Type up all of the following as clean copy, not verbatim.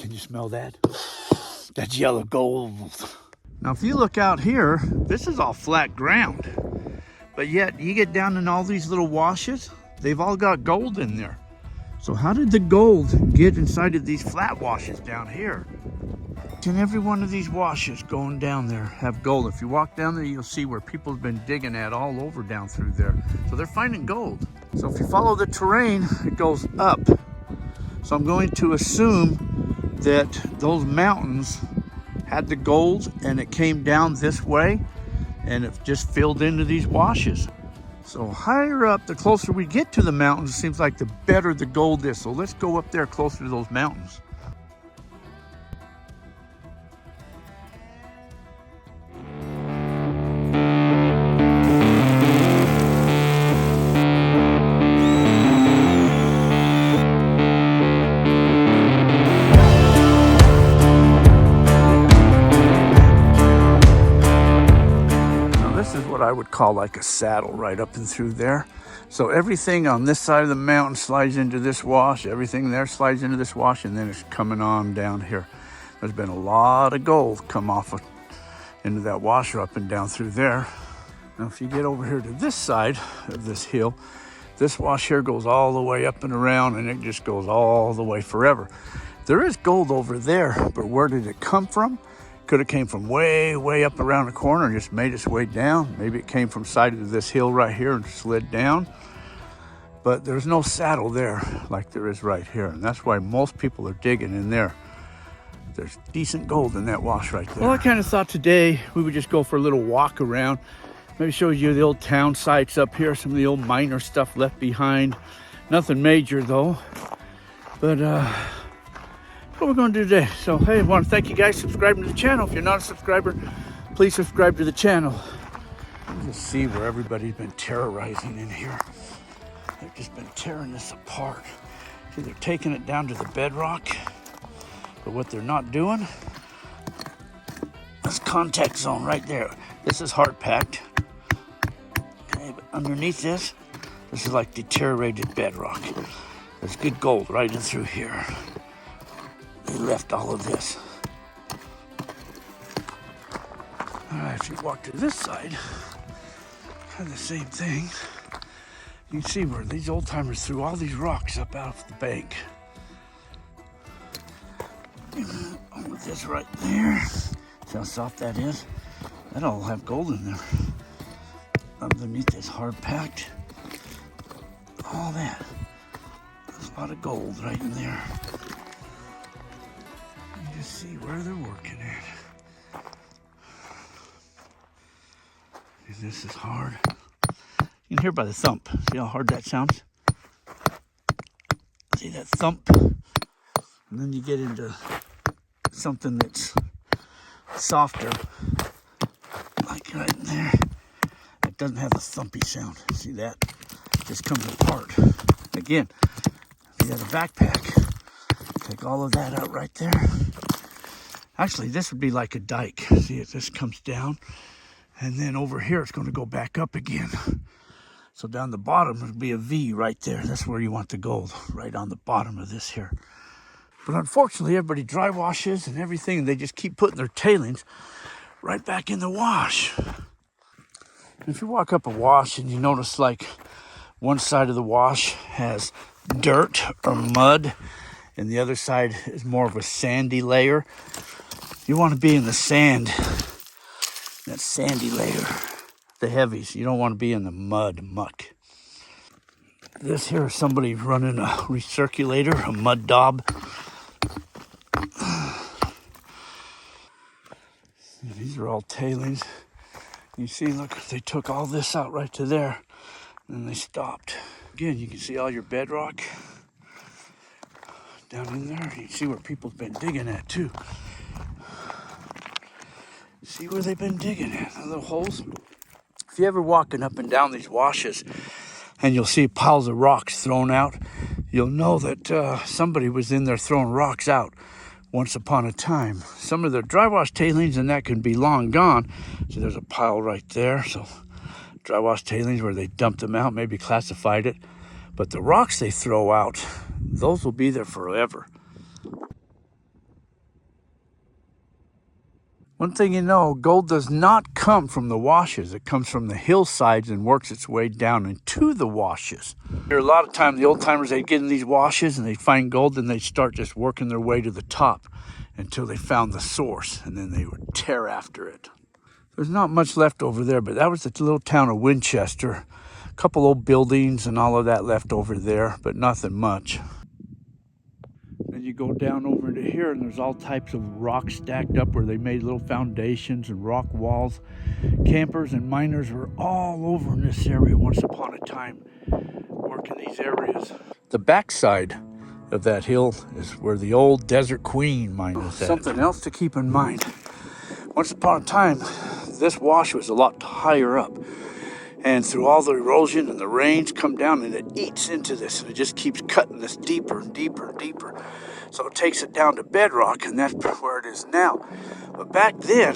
Can you smell that? That's yellow gold. Now, if you look out here, this is all flat ground. But yet, you get down in all these little washes, they've all got gold in there. So how did the gold get inside of these flat washes down here? And every one of these washes going down there have gold. If you walk down there, you'll see where people have been digging at all over down through there. So they're finding gold. So if you follow the terrain, it goes up. So I'm going to assume that those mountains had the gold and it came down this way and it just filled into these washes. So higher up, the closer we get to the mountains, it seems like the better the gold is. So let's go up there closer to those mountains. I would call like a saddle right up and through there. So everything on this side of the mountain slides into this wash, everything there slides into this wash, and then it's coming on down here. There's been a lot of gold come off into that washer up and down through there. Now if you get over here to this side of this hill, this wash here goes all the way up and around, and it just goes all the way forever. There is gold over there, but where did it come from? Could have came from way up around the corner and just made its way down. Maybe it came from side of this hill right here and slid down. But there's no saddle there like there is right here. And that's why most people are digging in there. There's decent gold in that wash right there. Well, I kind of thought today we would just go for a little walk around. Maybe show you the old town sites up here, some of the old miner stuff left behind. Nothing major though. But what we're going to do today. So, hey, I want to thank you guys for subscribing to the channel. If you're not a subscriber, please subscribe to the channel. You'll see where everybody's been terrorizing in here. They've just been tearing this apart. See, they're taking it down to the bedrock. But what they're not doing, this contact zone right there. This is hard packed. Okay, but underneath this is like deteriorated bedrock. There's good gold right in through here. They left all of this. All right, if you walk to this side, kind of the same thing. You can see where these old timers threw all these rocks up out of the bank. All of this right there. See how soft that is? That'll have gold in there. Underneath this hard packed. All that. There's a lot of gold right in there. See where they're working at. This is hard. You can hear by the thump. See how hard that sounds? See that thump? And then you get into something that's softer, like right in there. It doesn't have the thumpy sound. See that? It just comes apart. Again, if you had a backpack, take all of that out right there. Actually, this would be like a dike. See, this comes down, and then over here, it's going to go back up again. So down the bottom, would be a V right there. That's where you want the gold, right on the bottom of this here. But unfortunately, everybody dry washes and everything, and they just keep putting their tailings right back in the wash. If you walk up a wash and you notice like one side of the wash has dirt or mud, and the other side is more of a sandy layer, you want to be in the sand, that sandy layer, the heavies. You don't want to be in the mud, muck. This here is somebody running a recirculator, a mud daub. These are all tailings. You see, look, they took all this out right to there, and they stopped. Again, you can see all your bedrock down in there. You can see where people's been digging at, too. See where they've been digging at, the little holes. If you're ever walking up and down these washes and you'll see piles of rocks thrown out, you'll know that somebody was in there throwing rocks out once upon a time. Some of the dry wash tailings and that can be long gone. So there's a pile right there. So dry wash tailings where they dumped them out, maybe classified it. But the rocks they throw out, those will be there forever. One thing you know, gold does not come from the washes. It comes from the hillsides and works its way down into the washes. There are a lot of times the old timers, they'd get in these washes and they'd find gold and they'd start just working their way to the top until they found the source, and then they would tear after it. There's not much left over there, but that was the little town of Winchester. A couple old buildings and all of that left over there, but nothing much. Then you go down over into here and there's all types of rocks stacked up where they made little foundations and rock walls. Campers and miners were all over in this area once upon a time, working these areas. The backside of that hill is where the old Desert Queen mine is at. Something else to keep in mind. Once upon a time, this wash was a lot higher up. And through all the erosion and the rains come down and it eats into this and it just keeps cutting this deeper and deeper and deeper. So it takes it down to bedrock, and that's where it is now. But back then,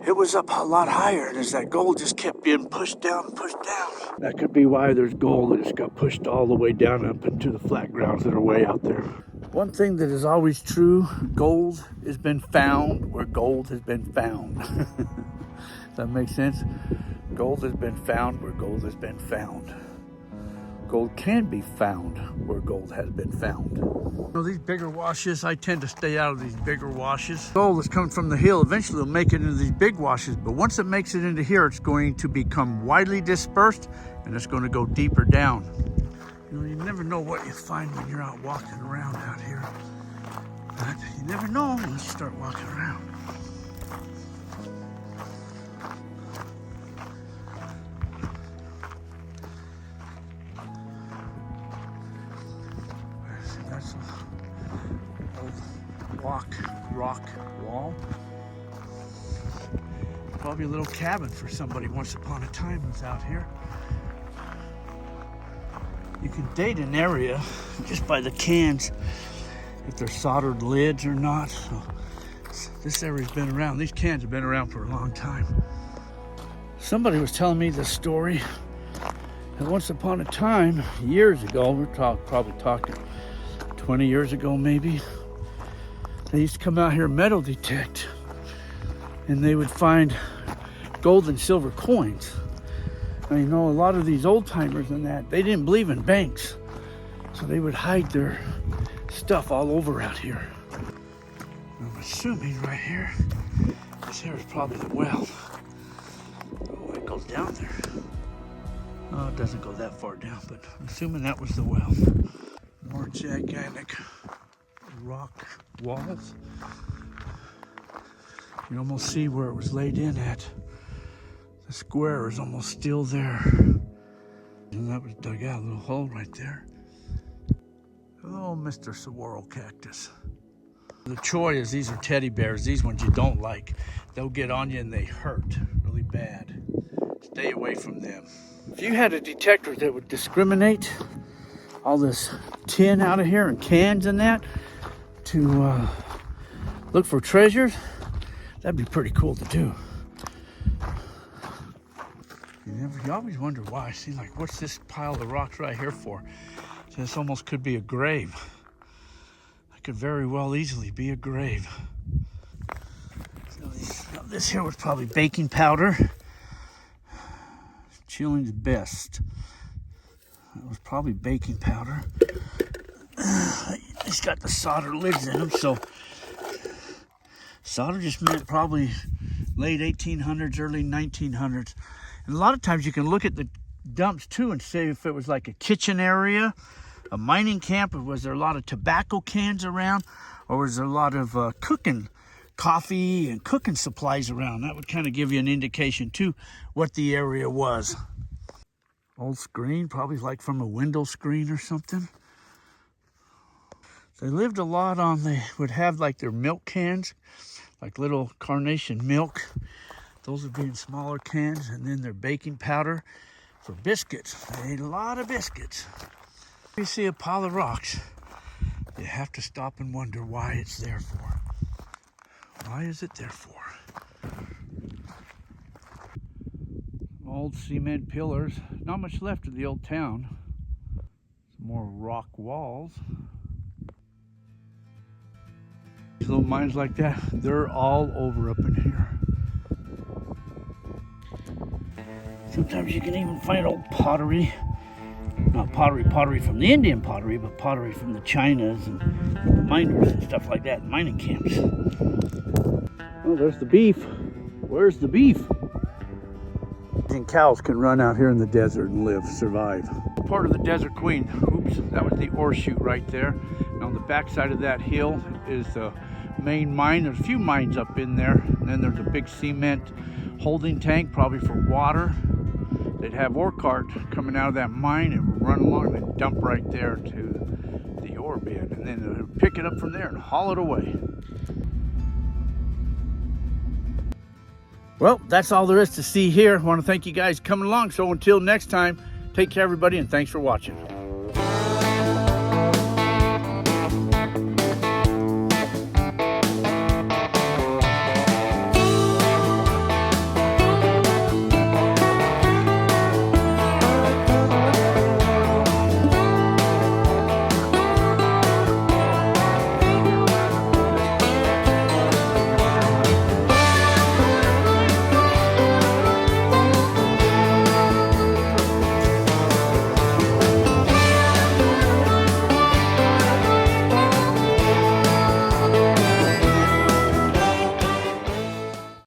it was up a lot higher, and as that gold just kept being pushed down and pushed down. That could be why there's gold that just got pushed all the way down up into the flat grounds that are way out there. One thing that is always true, gold has been found where gold has been found. Does that make sense? Gold has been found where gold has been found. Gold can be found where gold has been found. You know, these bigger washes, I tend to stay out of these bigger washes. Gold is coming from the hill. Eventually it'll make it into these big washes, but once it makes it into here, it's going to become widely dispersed and it's going to go deeper down. You know, you never know what you find when you're out walking around out here. But you never know when you start walking around. That's an old rock wall. Probably a little cabin for somebody once upon a time was out here. You can date an area just by the cans, if they're soldered lids or not. So this area's been around. These cans have been around for a long time. Somebody was telling me this story that once upon a time, years ago, we're probably talking 20 years ago maybe, they used to come out here and metal detect, and they would find gold and silver coins. Now, you know, a lot of these old timers and that, they didn't believe in banks, so they would hide their stuff all over out here. I'm assuming right here, this here is probably the well. Oh, it goes down there. Oh, it doesn't go that far down, but I'm assuming that was the well. More gigantic rock walls. You almost see where it was laid in at. The square is almost still there. And that was dug out, a little hole right there. Oh, Mr. Saguaro cactus. The choyas, these are teddy bears. These ones you don't like. They'll get on you and they hurt really bad. Stay away from them. If you had a detector that would discriminate all this tin out of here and cans and that to look for treasures, that'd be pretty cool to do. You always wonder why. See, like, what's this pile of rocks right here for? This almost could be a grave. That could very well easily be a grave. So this here was probably baking powder. Chilling's best. That was probably baking powder. It's got the solder lids in them, so solder just meant probably late 1800s, early 1900s. And a lot of times you can look at the dumps too and say if it was like a kitchen area, a mining camp, or was there a lot of tobacco cans around, or was there a lot of cooking coffee and cooking supplies around. That would kind of give you an indication too what the area was. Old screen, probably like from a window screen or something. They lived a lot on, they would have like their milk cans, like little carnation milk. Those would be in smaller cans, and then their baking powder for biscuits. They ate a lot of biscuits. If you see a pile of rocks, you have to stop and wonder why it's there for. Why is it there for? Old cement pillars. Not much left of the old town. Some more rock walls. These little mines like that, they're all over up in here. Sometimes you can even find old pottery. Not pottery from the Indian pottery, but pottery from the Chinas and the miners and stuff like that, mining camps. Oh, there's the beef. Where's the beef? And cows can run out here in the desert and live, survive. Part of the Desert Queen. Oops, that was the ore chute right there. And on the back side of that hill is the main mine. There's a few mines up in there. And then there's a big cement holding tank, probably for water. They'd have ore cart coming out of that mine and run along and dump right there to the ore bin. And then they'd pick it up from there and haul it away. Well, that's all there is to see here. I want to thank you guys for coming along. So until next time, take care, everybody, and thanks for watching.